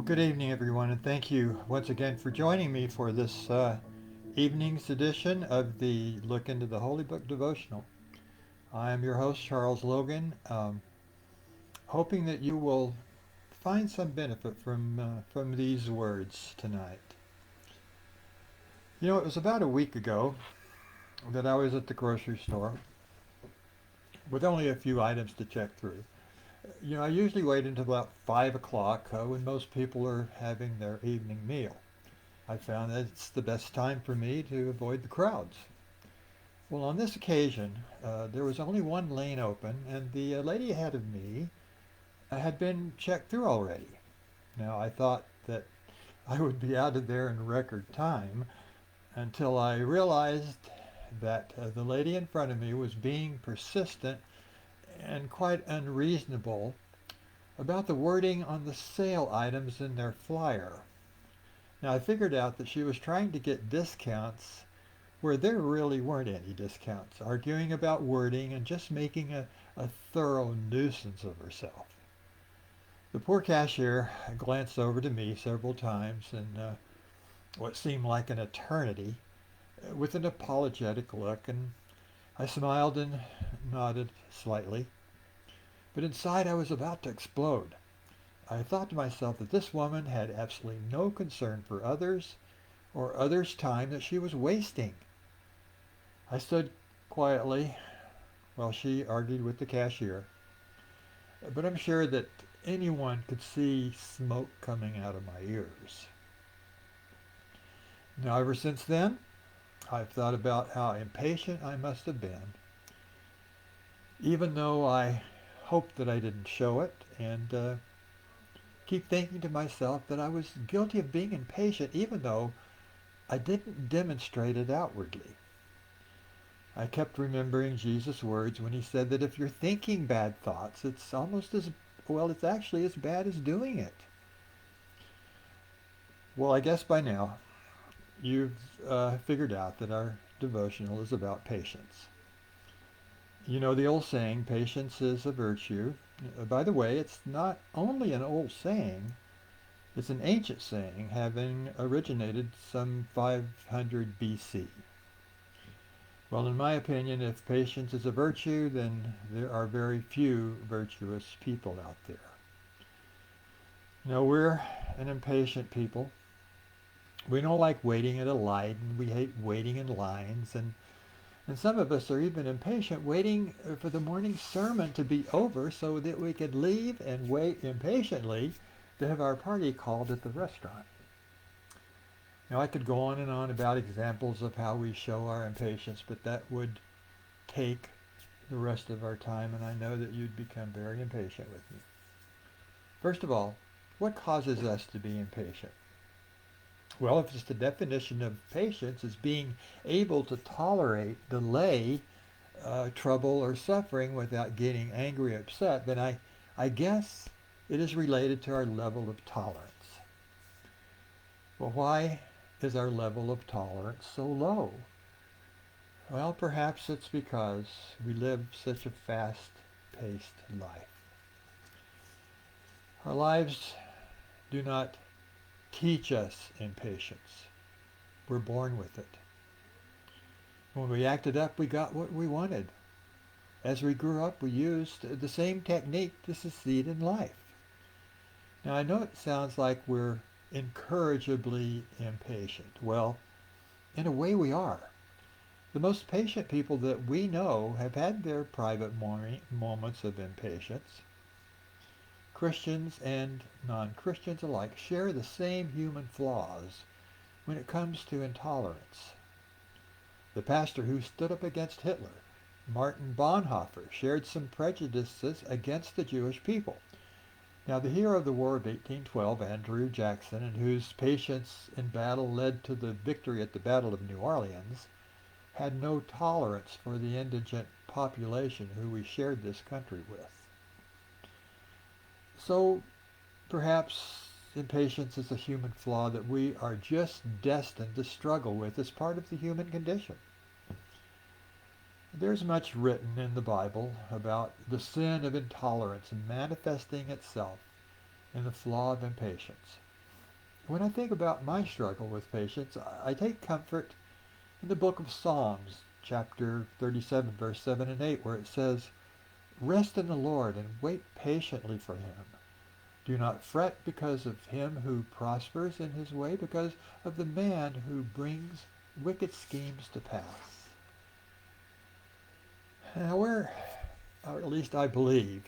Good evening, everyone, and thank you once again for joining me for this evening's edition of the Look into the Holy Book Devotional. I am your host, Charles Logan, hoping that you will find some benefit from these words tonight. You know, it was about a week ago that I was at the grocery store with only a few items to check through. You know, I usually wait until about 5 o'clock when most people are having their evening meal. I found that it's the best time for me to avoid the crowds. Well, on this occasion, there was only one lane open, and the lady ahead of me had been checked through already. Now, I thought that I would be out of there in record time until I realized that the lady in front of me was being persistent and quite unreasonable about the wording on the sale items in their flyer. Now, I figured out that she was trying to get discounts where there really weren't any discounts, arguing about wording and just making a thorough nuisance of herself. The poor cashier glanced over to me several times in what seemed like an eternity with an apologetic look, and I smiled and nodded slightly. But inside I was about to explode. I thought to myself that this woman had absolutely no concern for others or others' time that she was wasting. I stood quietly while she argued with the cashier, but I'm sure that anyone could see smoke coming out of my ears. Now, ever since then, I've thought about how impatient I must have been, even though I hoped that I didn't show it, and keep thinking to myself that I was guilty of being impatient, even though I didn't demonstrate it outwardly. I kept remembering Jesus' words when he said that if you're thinking bad thoughts, it's almost as well, it's actually as bad as doing it. Well, I guess by now you've figured out that our devotional is about patience. You know the old saying, patience is a virtue. By the way, it's not only an old saying, it's an ancient saying having originated some 500 BC. Well, in my opinion, if patience is a virtue, then there are very few virtuous people out there. No, we're an impatient people. We don't like waiting at a light, and we hate waiting in lines, and some of us are even impatient waiting for the morning sermon to be over so that we could leave and wait impatiently to have our party called at the restaurant. Now, I could go on and on about examples of how we show our impatience, but that would take the rest of our time, and I know that you'd become very impatient with me. First of all, what causes us to be impatient? Well, if it's the definition of patience is being able to tolerate delay, trouble, or suffering without getting angry or upset, then I guess it is related to our level of tolerance. Well, why is our level of tolerance so low? Well, perhaps it's because we live such a fast-paced life. Our lives do not teach us impatience. We're born with it. When we acted up, we got what we wanted. As we grew up, we used the same technique to succeed in life. Now, I know it sounds like we're incorrigibly impatient. Well, in a way we are. The most patient people that we know have had their private moments of impatience. Christians and non-Christians alike share the same human flaws when it comes to intolerance. The pastor who stood up against Hitler, Martin Bonhoeffer, shared some prejudices against the Jewish people. Now, the hero of the War of 1812, Andrew Jackson, and whose patience in battle led to the victory at the Battle of New Orleans, had no tolerance for the indigent population who we shared this country with. So perhaps impatience is a human flaw that we are just destined to struggle with as part of the human condition. There's much written in the Bible about the sin of intolerance manifesting itself in the flaw of impatience. When I think about my struggle with patience, I take comfort in the book of Psalms, chapter 37, verse 7 and 8, where it says, "Rest in the Lord and wait patiently for him. Do not fret because of him who prospers in his way, because of the man who brings wicked schemes to pass." Now or at least I believe,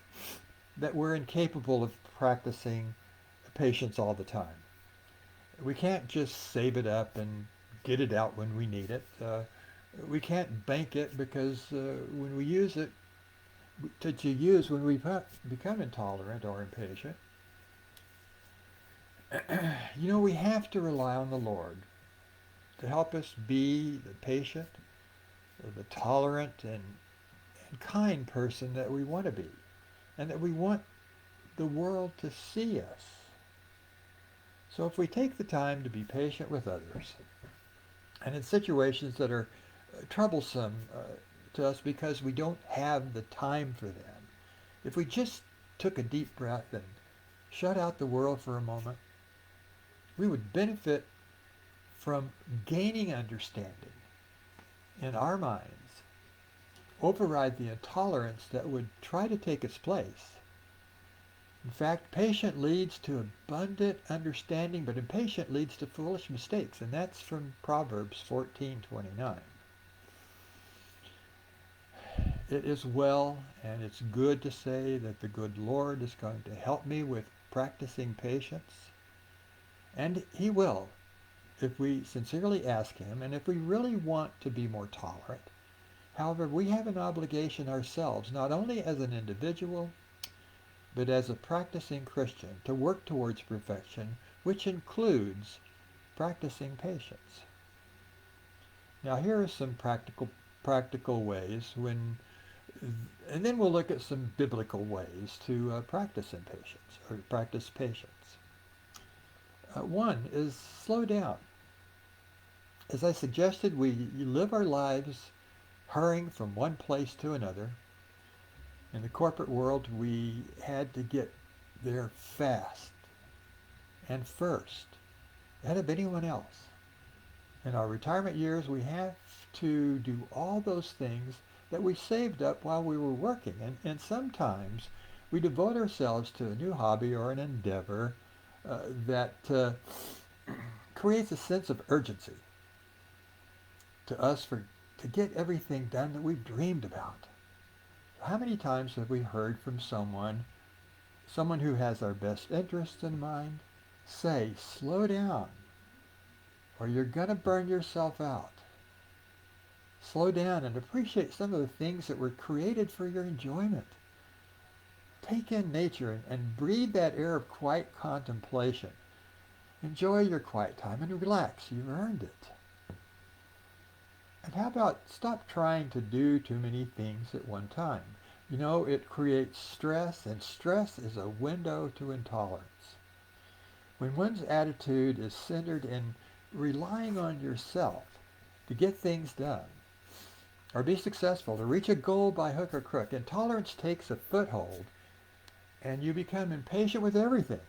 that we're incapable of practicing patience all the time. We can't just save it up and get it out when we need it. We can't bank it because when we use it, to use when we become intolerant or impatient, we have to rely on the Lord to help us be the patient, the tolerant, and kind person that we want to be, and that we want the world to see us. So if we take the time to be patient with others, and in situations that are troublesome to us because we don't have the time for them, if we just took a deep breath and shut out the world for a moment, we would benefit from gaining understanding in our minds, override the intolerance that would try to take its place. In fact, patient leads to abundant understanding, but impatient leads to foolish mistakes, and that's from Proverbs 14:29. It is well and it's good to say that the good Lord is going to help me with practicing patience, and he will if we sincerely ask him and if we really want to be more tolerant. However, we have an obligation ourselves, not only as an individual, but as a practicing Christian, to work towards perfection, which includes practicing patience. Now, here are some practical ways and then we'll look at some biblical ways to practice impatience or practice patience. One is slow down. As I suggested, we live our lives hurrying from one place to another. In the corporate world, we had to get there fast and first, ahead of anyone else. In our retirement years, we have to do all those things that we saved up while we were working. And sometimes we devote ourselves to a new hobby or an endeavor that creates a sense of urgency to us to get everything done that we've dreamed about. How many times have we heard from someone who has our best interests in mind, say, slow down, or you're going to burn yourself out. Slow down and appreciate some of the things that were created for your enjoyment. Take in nature and breathe that air of quiet contemplation. Enjoy your quiet time and relax. You've earned it. And how about stop trying to do too many things at one time? It creates stress, and stress is a window to intolerance. When one's attitude is centered in relying on yourself to get things done, or be successful, to reach a goal by hook or crook, intolerance takes a foothold, and you become impatient with everything.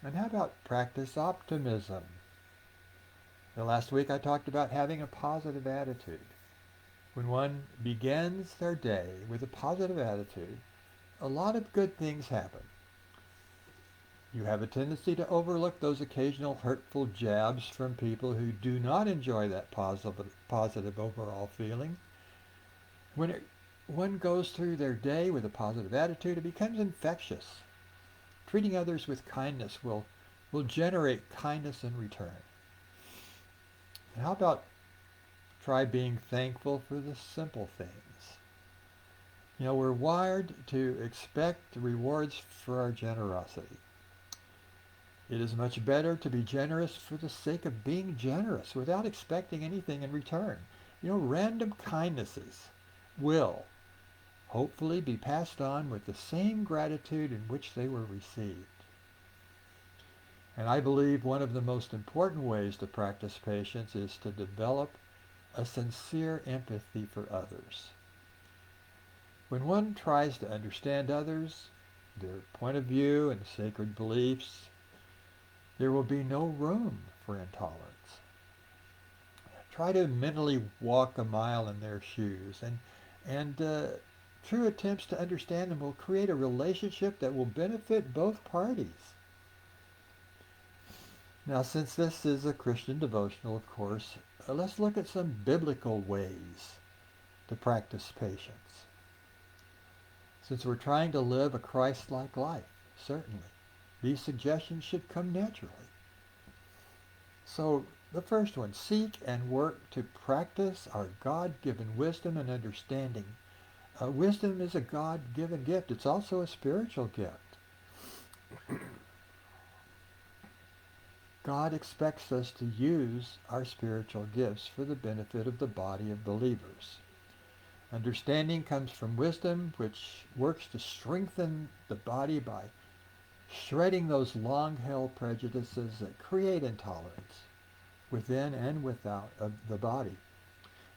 And how about practice optimism? Last week I talked about having a positive attitude. When one begins their day with a positive attitude, a lot of good things happen. You have a tendency to overlook those occasional hurtful jabs from people who do not enjoy that positive overall feeling. When one goes through their day with a positive attitude, it becomes infectious. Treating others with kindness will generate kindness in return. And how about try being thankful for the simple things? We're wired to expect rewards for our generosity. It is much better to be generous for the sake of being generous without expecting anything in return. Random kindnesses will hopefully be passed on with the same gratitude in which they were received. And I believe one of the most important ways to practice patience is to develop a sincere empathy for others. When one tries to understand others, their point of view and sacred beliefs, there will be no room for intolerance. Try to mentally walk a mile in their shoes, and true attempts to understand them will create a relationship that will benefit both parties. Now, since this is a Christian devotional, of course, let's look at some biblical ways to practice patience. Since we're trying to live a Christ-like life, certainly, these suggestions should come naturally. So, the first one, seek and work to practice our God-given wisdom and understanding. Wisdom is a God-given gift. It's also a spiritual gift. God expects us to use our spiritual gifts for the benefit of the body of believers. Understanding comes from wisdom, which works to strengthen the body by shredding those long-held prejudices that create intolerance within and without of the body.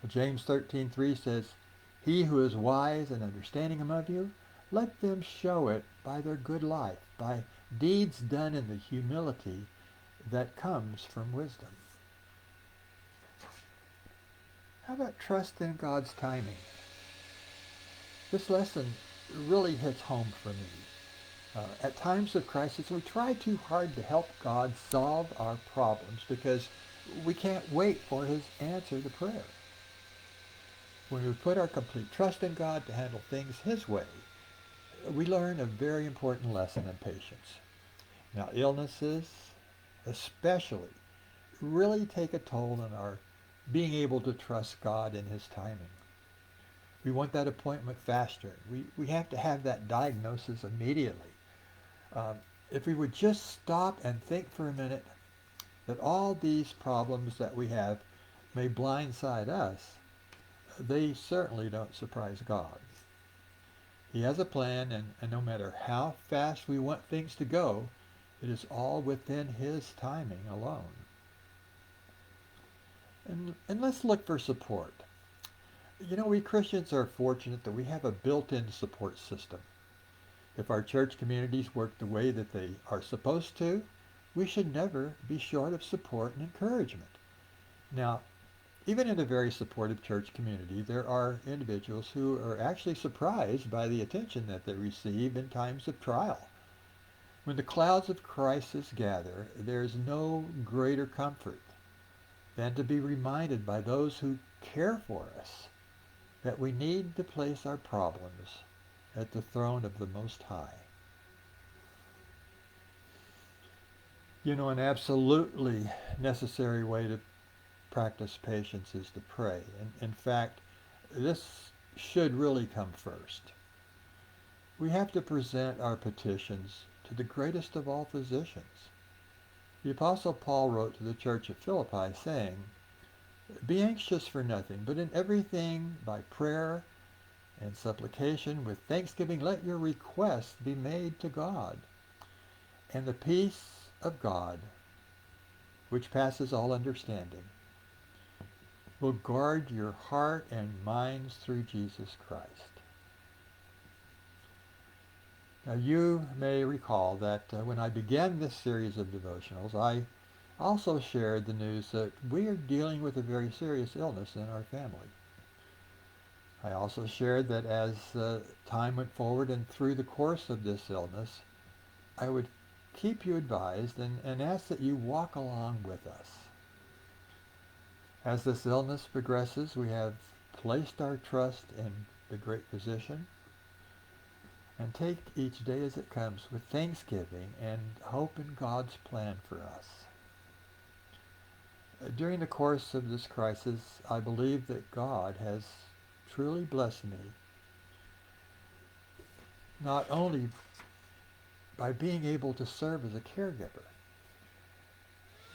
James 13:3 says, "He who is wise and understanding among you, let them show it by their good life, by deeds done in the humility that comes from wisdom." How about trust in God's timing? This lesson really hits home for me. At times of crisis, we try too hard to help God solve our problems because we can't wait for his answer to prayer. When we put our complete trust in God to handle things his way, we learn a very important lesson in patience. Now, illnesses, especially, really take a toll on our being able to trust God in his timing. We want that appointment faster. We have to have that diagnosis immediately. Um, if we would just stop and think for a minute that all these problems that we have may blindside us, they certainly don't surprise God. He has a plan, and no matter how fast we want things to go, it is all within his timing alone. And let's look for support. You know, we Christians are fortunate that we have a built-in support system. If our church communities work the way that they are supposed to, we should never be short of support and encouragement. Now, even in a very supportive church community, there are individuals who are actually surprised by the attention that they receive in times of trial. When the clouds of crisis gather, there is no greater comfort than to be reminded by those who care for us that we need to place our problems at the throne of the Most High. You know, an absolutely necessary way to practice patience is to pray. And in fact, this should really come first. We have to present our petitions to the greatest of all physicians. The Apostle Paul wrote to the church at Philippi saying, "Be anxious for nothing, but in everything by prayer and supplication with thanksgiving let your requests be made to God. And the peace of God, which passes all understanding, will guard your heart and minds through Jesus Christ." Now you may recall that when I began this series of devotionals, I also shared the news that we are dealing with a very serious illness in our family. I also shared that as time went forward and through the course of this illness, I would keep you advised and ask that you walk along with us. As this illness progresses, we have placed our trust in the great physician and take each day as it comes with thanksgiving and hope in God's plan for us. During the course of this crisis, I believe that God has truly blessed me, not only by being able to serve as a caregiver,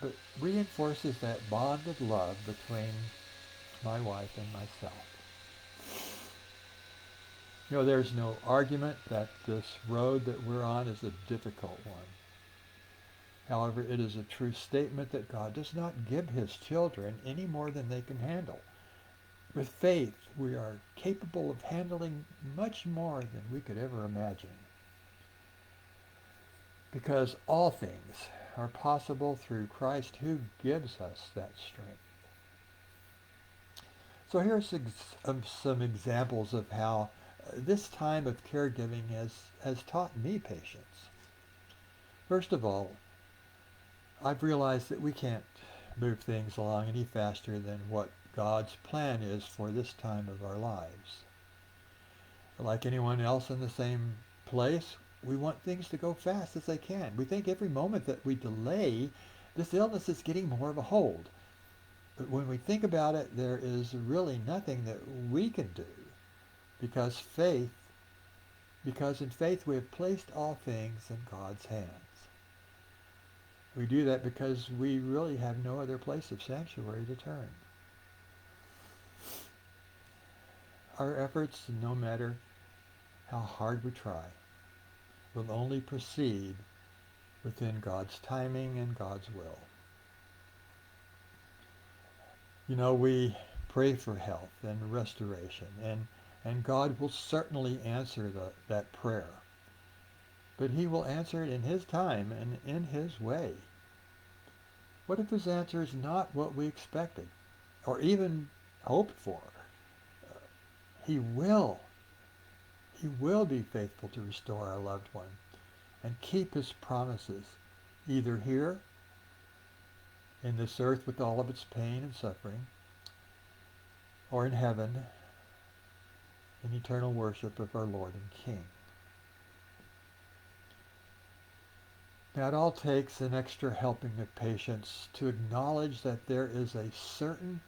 but reinforces that bond of love between my wife and myself. You know, there's no argument that this road that we're on is a difficult one. However, it is a true statement that God does not give his children any more than they can handle. With faith, we are capable of handling much more than we could ever imagine. Because all things are possible through Christ who gives us that strength. So here's some examples of how this time of caregiving has taught me patience. First of all, I've realized that we can't move things along any faster than what God's plan is for this time of our lives. Like anyone else in the same place, we want things to go fast as they can. We think every moment that we delay, this illness is getting more of a hold. But when we think about it, there is really nothing that we can do because in faith we have placed all things in God's hands. We do that because we really have no other place of sanctuary to turn. Our efforts, no matter how hard we try, will only proceed within God's timing and God's will. You know, we pray for health and restoration, and God will certainly answer that prayer. But he will answer it in his time and in his way. What if his answer is not what we expected or even hoped for? He will. He will be faithful to restore our loved one and keep his promises, either here in this earth with all of its pain and suffering, or in heaven in eternal worship of our Lord and King. Now it all takes an extra helping of patience to acknowledge that there is a certain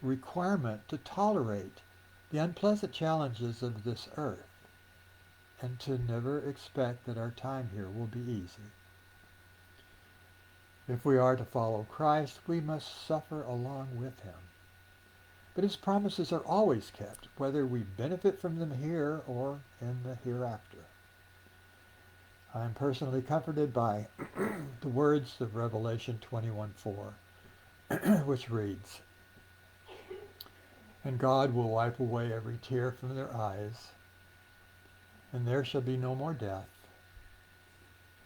requirement to tolerate the unpleasant challenges of this earth and to never expect that our time here will be easy. If we are to follow Christ, we must suffer along with him. But his promises are always kept, whether we benefit from them here or in the hereafter. I am personally comforted by the words of Revelation 21:4, which reads, "And God will wipe away every tear from their eyes, and there shall be no more death,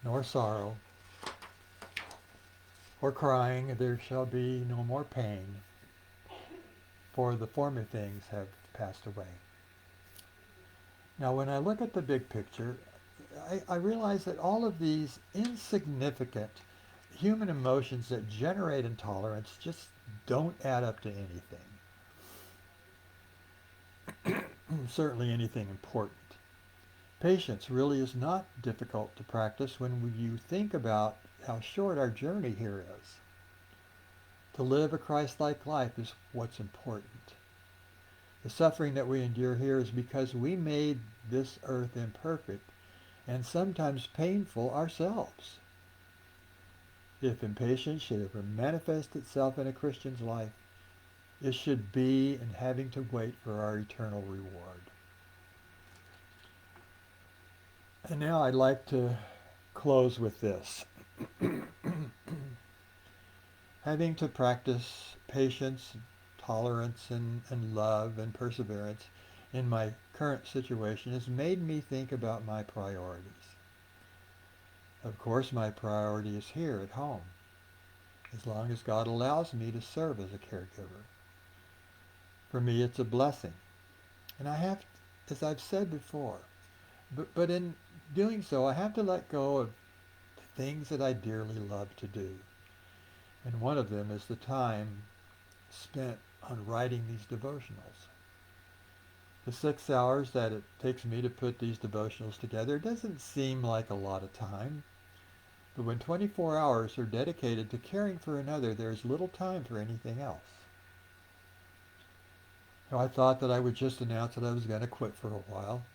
nor sorrow, or crying, there shall be no more pain, for the former things have passed away." Now, when I look at the big picture, I realize that all of these insignificant human emotions that generate intolerance just don't add up to anything. Certainly anything important. Patience really is not difficult to practice when you think about how short our journey here is. To live a Christ-like life is what's important. The suffering that we endure here is because we made this earth imperfect and sometimes painful ourselves. If impatience should ever manifest itself in a Christian's life, it should be in having to wait for our eternal reward. And now I'd like to close with this. Having to practice patience, tolerance, and love and perseverance in my current situation has made me think about my priorities. Of course, my priority is here at home, as long as God allows me to serve as a caregiver. For me, it's a blessing. And I have, as I've said before, but in doing so, I have to let go of the things that I dearly love to do. And one of them is the time spent on writing these devotionals. The 6 hours that it takes me to put these devotionals together doesn't seem like a lot of time. But when 24 hours are dedicated to caring for another, there's little time for anything else. Now, I thought that I would just announce that I was going to quit for a while.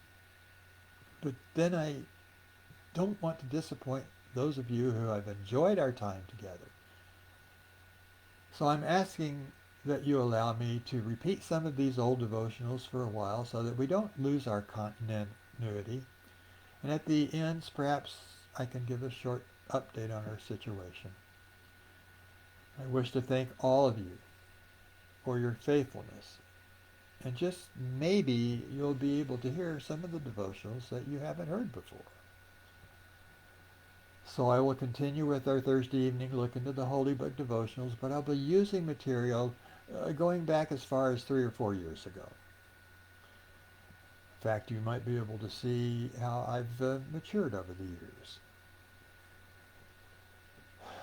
But then I don't want to disappoint those of you who have enjoyed our time together. So I'm asking that you allow me to repeat some of these old devotionals for a while so that we don't lose our continuity. And at the ends, perhaps I can give a short update on our situation. I wish to thank all of you for your faithfulness. And just maybe you'll be able to hear some of the devotionals that you haven't heard before. So I will continue with our Thursday evening look into the Holy Book devotionals, but I'll be using material going back as far as 3 or 4 years ago. In fact, you might be able to see how I've matured over the years.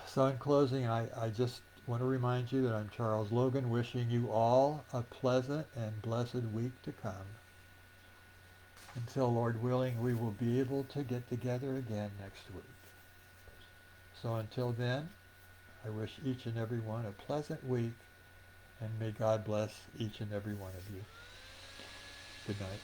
So in closing, I just want to remind you that I'm Charles Logan, wishing you all a pleasant and blessed week to come. Until, Lord willing, we will be able to get together again next week. So until then, I wish each and every one a pleasant week, and may God bless each and every one of you. Good night.